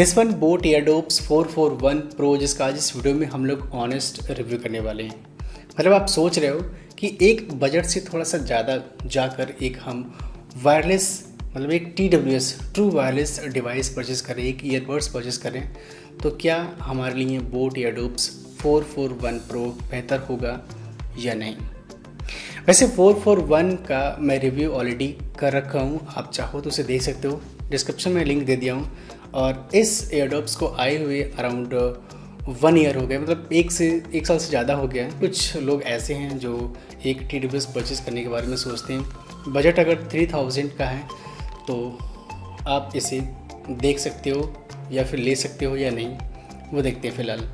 This one boat Airdopes 441 pro, जिसका आज इस वीडियो में हम लोग ऑनेस्ट रिव्यू करने वाले हैं। मतलब आप सोच रहे हो कि एक बजट से थोड़ा सा ज़्यादा जाकर एक हम वायरलेस मतलब एक TWS true wireless device purchase करें, एक ईयरबड्स परचेज़ करें, तो क्या हमारे लिए बोट एयरडोप्स 441 प्रो बेहतर होगा या नहीं। वैसे 441 का मैं रिव्यू ऑलरेडी कर रखा हूँ, आप चाहो तो उसे देख सकते हो, डिस्क्रिप्शन में लिंक दे दिया हूँ। और इस एयरडोप्स को आए हुए अराउंड 1 ईयर हो गए, मतलब एक साल से ज़्यादा हो गया है। कुछ लोग ऐसे हैं जो एक TWS परचेज़ करने के बारे में सोचते हैं। बजट अगर 3000 का है तो आप इसे देख सकते हो या फिर ले सकते हो या नहीं, वो देखते हैं फ़िलहाल।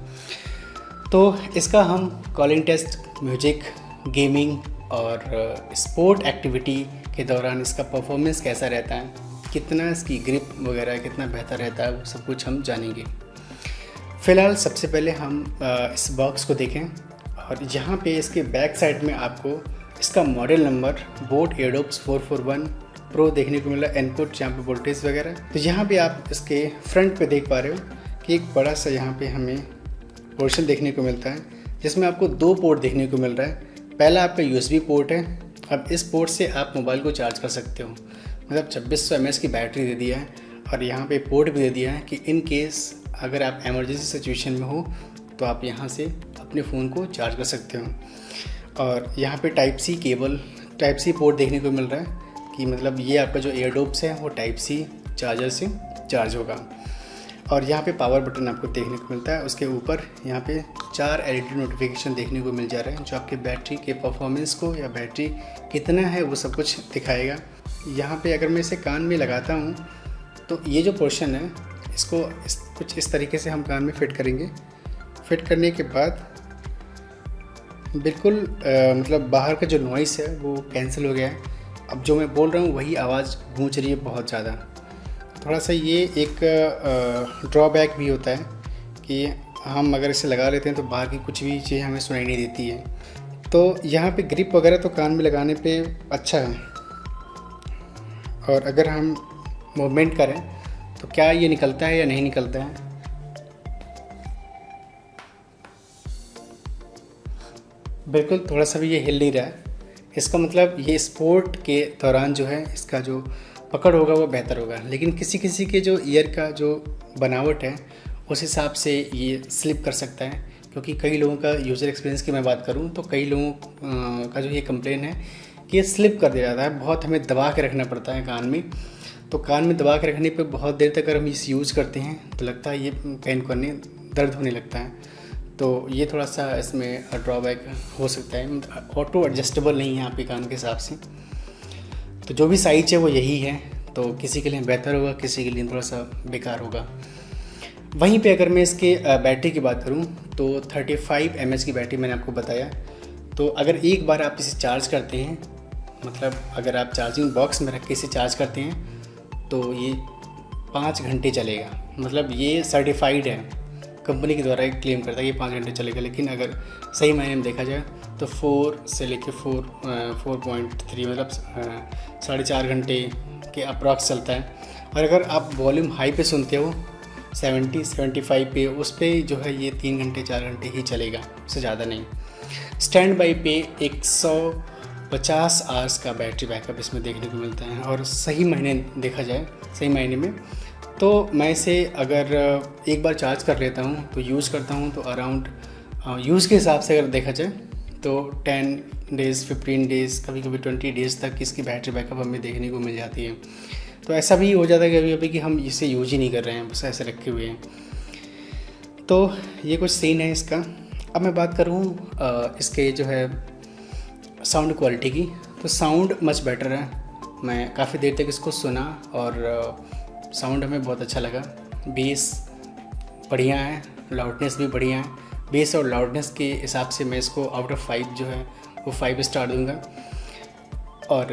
तो इसका हम कॉलिंग टेस्ट, म्यूजिक, गेमिंग और स्पोर्ट एक्टिविटी के दौरान इसका परफॉर्मेंस कैसा रहता है, कितना इसकी ग्रिप वगैरह कितना बेहतर रहता है, वो सब कुछ हम जानेंगे। फ़िलहाल सबसे पहले हम इस बॉक्स को देखें और यहाँ पे इसके बैक साइड में आपको इसका model number boat Airdopes 441 pro देखने को मिला, इनपुट जहाँ पे वोल्टेज वगैरह। तो यहाँ पे आप इसके फ्रंट पे देख पा रहे हो कि एक बड़ा सा यहाँ पे हमें पोर्शन देखने को मिलता है, जिसमें आपको 2 पोर्ट देखने को मिल रहा है। पहला आपका USB पोर्ट है। अब इस पोर्ट से आप मोबाइल को चार्ज कर सकते हो, मतलब 2600 mAh की बैटरी दे दिया है। और यहाँ पे पोर्ट भी दे दिया है कि इन केस अगर आप एमरजेंसी सिचुएशन में हो तो आप यहाँ से अपने फ़ोन को चार्ज कर सकते हो। और यहाँ पे टाइप सी पोर्ट देखने को मिल रहा है कि मतलब ये आपका जो एयरडोप्स है वो टाइप सी चार्जर से चार्ज होगा। और यहाँ पे पावर बटन आपको देखने को मिलता है। उसके ऊपर यहाँ पे 4 LED नोटिफिकेशन देखने को मिल जा रहे हैं, जो आपके बैटरी के परफॉर्मेंस को या बैटरी कितना है वो सब कुछ दिखाएगा। यहाँ पे अगर मैं इसे कान में लगाता हूँ तो ये जो पोर्शन है इसको कुछ इस तरीके से हम कान में फिट करेंगे। फिट करने के बाद बिल्कुल मतलब बाहर का जो नॉइस है वो कैंसिल हो गया है। अब जो मैं बोल रहा हूँ वही आवाज़ गूंज रही है बहुत ज़्यादा। थोड़ा सा ये एक ड्रॉबैक भी होता है कि हम अगर इसे लगा लेते हैं तो बाहर की कुछ भी चीज़ हमें सुनाई नहीं देती है। तो यहाँ पे ग्रिप वगैरह तो कान में लगाने पे अच्छा है। और अगर हम मूवमेंट करें तो क्या ये निकलता है या नहीं निकलता है। बिल्कुल थोड़ा सा भी ये हिल नहीं रहा है। इसका मतलब ये स्पोर्ट के दौरान जो है इसका जो पकड़ होगा वो बेहतर होगा। लेकिन किसी किसी के जो ईयर का जो बनावट है उस हिसाब से ये स्लिप कर सकता है, क्योंकि कई लोगों का यूज़र एक्सपीरियंस की मैं बात करूँ तो कई लोगों का जो ये कंप्लेन है कि ये स्लिप कर दिया जाता है। बहुत हमें दबा के रखना पड़ता है कान में। तो कान में दबा के रखने पे बहुत देर तक अगर हम इस यूज़ करते हैं तो लगता है ये पेन करने दर्द होने लगता है। तो ये थोड़ा सा इसमें ड्रॉबैक हो सकता है। ऑटो एडजस्टेबल नहीं है आपके कान के हिसाब से। तो जो भी साइज है वो यही है, तो किसी के लिए बेहतर होगा, किसी के लिए थोड़ा सा बेकार होगा। वहीं पे अगर मैं इसके बैटरी की बात करूं तो 35 mAh की बैटरी मैंने आपको बताया। तो अगर एक बार आप इसे चार्ज करते हैं, मतलब अगर आप चार्जिंग बॉक्स में रख के इसे चार्ज करते हैं तो ये 5 घंटे चलेगा। मतलब ये सर्टिफाइड है, कंपनी के द्वारा क्लेम करता है ये 5 घंटे चलेगा। लेकिन अगर सही मायने में देखा जाए तो 4 से लेकर 4.3 मतलब 4.5 घंटे के अप्रॉक्स चलता है। और अगर आप वॉल्यूम हाई पे सुनते हो 70-75 पे, उस पर जो है ये 3 घंटे 4 घंटे ही चलेगा, उससे ज़्यादा नहीं। स्टैंड बाई पे 150 आवर्स का बैटरी बैकअप इसमें देखने को मिलता है। और सही मायने देखा जाए, सही मायने में तो मैं इसे अगर एक बार चार्ज कर लेता हूँ तो यूज़ करता हूँ तो अराउंड यूज़ के हिसाब से अगर देखा जाए तो 10 डेज़ 15 डेज़ कभी कभी 20 डेज़ तक इसकी बैटरी बैकअप हमें देखने को मिल जाती है। तो ऐसा भी हो जाता है कभी कभी कि हम इसे यूज ही नहीं कर रहे हैं, बस ऐसे रखे हुए हैं। तो ये कुछ सीन है इसका। अब मैं बात करूँ इसके जो है साउंड क्वालिटी की, तो साउंड मच बेटर है। मैं काफ़ी देर तक इसको सुना और साउंड हमें बहुत अच्छा लगा। बेस बढ़िया है, लाउडनेस भी बढ़िया है। बेस और लाउडनेस के हिसाब से मैं इसको आउट ऑफ 5 जो है वो 5 स्टार दूंगा। और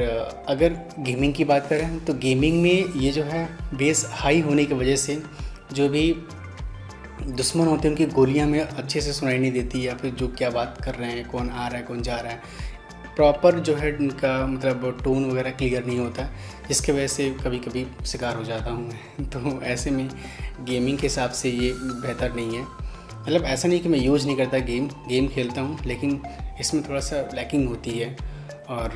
अगर गेमिंग की बात करें तो गेमिंग में ये जो है बेस हाई होने की वजह से जो भी दुश्मन होते हैं उनकी गोलियां में अच्छे से सुनाई नहीं देती, या फिर जो क्या बात कर रहे हैं, कौन आ रहा है कौन जा रहा है, प्रॉपर जो है इनका मतलब टोन वगैरह क्लियर नहीं होता, जिसकी वजह से कभी कभी शिकार हो जाता हूँ मैं। तो ऐसे में गेमिंग के हिसाब से ये बेहतर नहीं है। मतलब ऐसा नहीं कि मैं यूज़ नहीं करता, गेम खेलता हूँ, लेकिन इसमें थोड़ा सा लैकिंग होती है और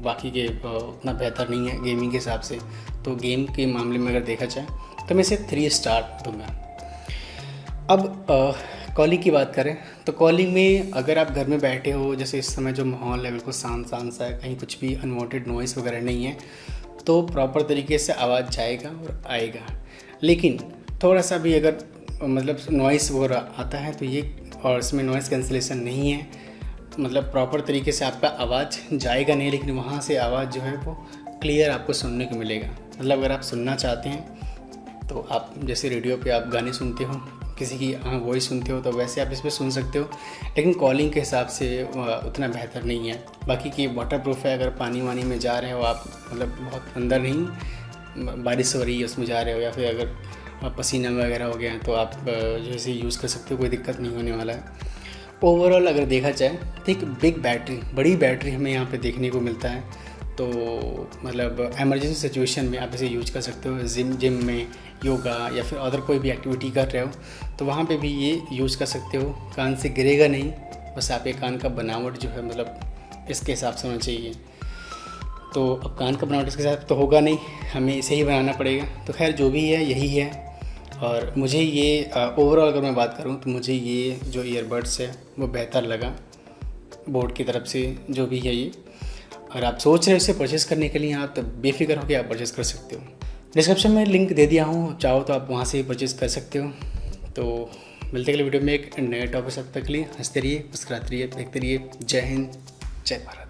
बाकी के उतना बेहतर नहीं है गेमिंग के हिसाब से। तो गेम के मामले में अगर देखा जाए तो मैं इसे 3 स्टार दूँगा। अब कॉलिंग की बात करें तो कॉलिंग में अगर आप घर में बैठे हो, जैसे इस समय जो माहौल है बिल्कुल शांत सा है, कहीं कुछ भी अनवांटेड नॉइस वगैरह नहीं है, तो प्रॉपर तरीके से आवाज़ जाएगा और आएगा। लेकिन थोड़ा सा भी अगर मतलब नॉइस वगैरह आता है तो ये, और इसमें नॉइस कैंसिलेशन नहीं है, मतलब प्रॉपर तरीके से आपका आवाज़ जाएगा नहीं, लेकिन वहाँ से आवाज़ जो है वो क्लियर आपको सुनने को मिलेगा। मतलब अगर आप सुनना चाहते हैं तो आप जैसे रेडियो पे आप गाने सुनते हो, किसी की वॉइस सुनते हो, तो वैसे आप इसमें सुन सकते हो, लेकिन कॉलिंग के हिसाब से उतना बेहतर नहीं है। बाकी की वाटर प्रूफ है, अगर पानी वानी में जा रहे हो आप, मतलब बहुत अंदर नहीं, बारिश हो रही है उसमें जा रहे हो, या फिर अगर पसीना वगैरह हो गया है तो आप जो है इयूज़ कर सकते हो, कोई दिक्कत नहीं होने वाला है। ओवरऑल अगर देखा जाए तो एक बड़ी बैटरी हमें यहाँ पे देखने को मिलता है। तो मतलब इमरजेंसी सिचुएशन में आप इसे यूज कर सकते हो। जिम में, योगा या फिर अदर कोई भी एक्टिविटी कर रहे हो तो वहाँ पे भी ये यूज़ कर सकते हो। कान से गिरेगा नहीं, बस आपके कान का बनावट जो है मतलब इसके हिसाब से होना चाहिए। तो अब कान का बनावट इसके हिसाब तो होगा नहीं, हमें इसे ही बनाना पड़ेगा। तो खैर जो भी है यही है। और मुझे ये ओवरऑल अगर मैं बात करूँ तो मुझे ये जो ईयरबड्स है वो बेहतर लगा बोट की तरफ से, जो भी है ये। अगर आप सोच रहे हो इसे परचेज़ करने के लिए, आप तो बेफिक्र होकर आप परचेज़ कर सकते हो। डिस्क्रिप्शन में लिंक दे दिया हूँ, चाहो तो आप वहाँ से ही परचेज़ कर सकते हो। तो मिलते अगले वीडियो में एक नए टॉपिक के लिए। हंसते रहिए, मुस्कुराते रहिए, देखते रहिए। जय हिंद, जय भारत।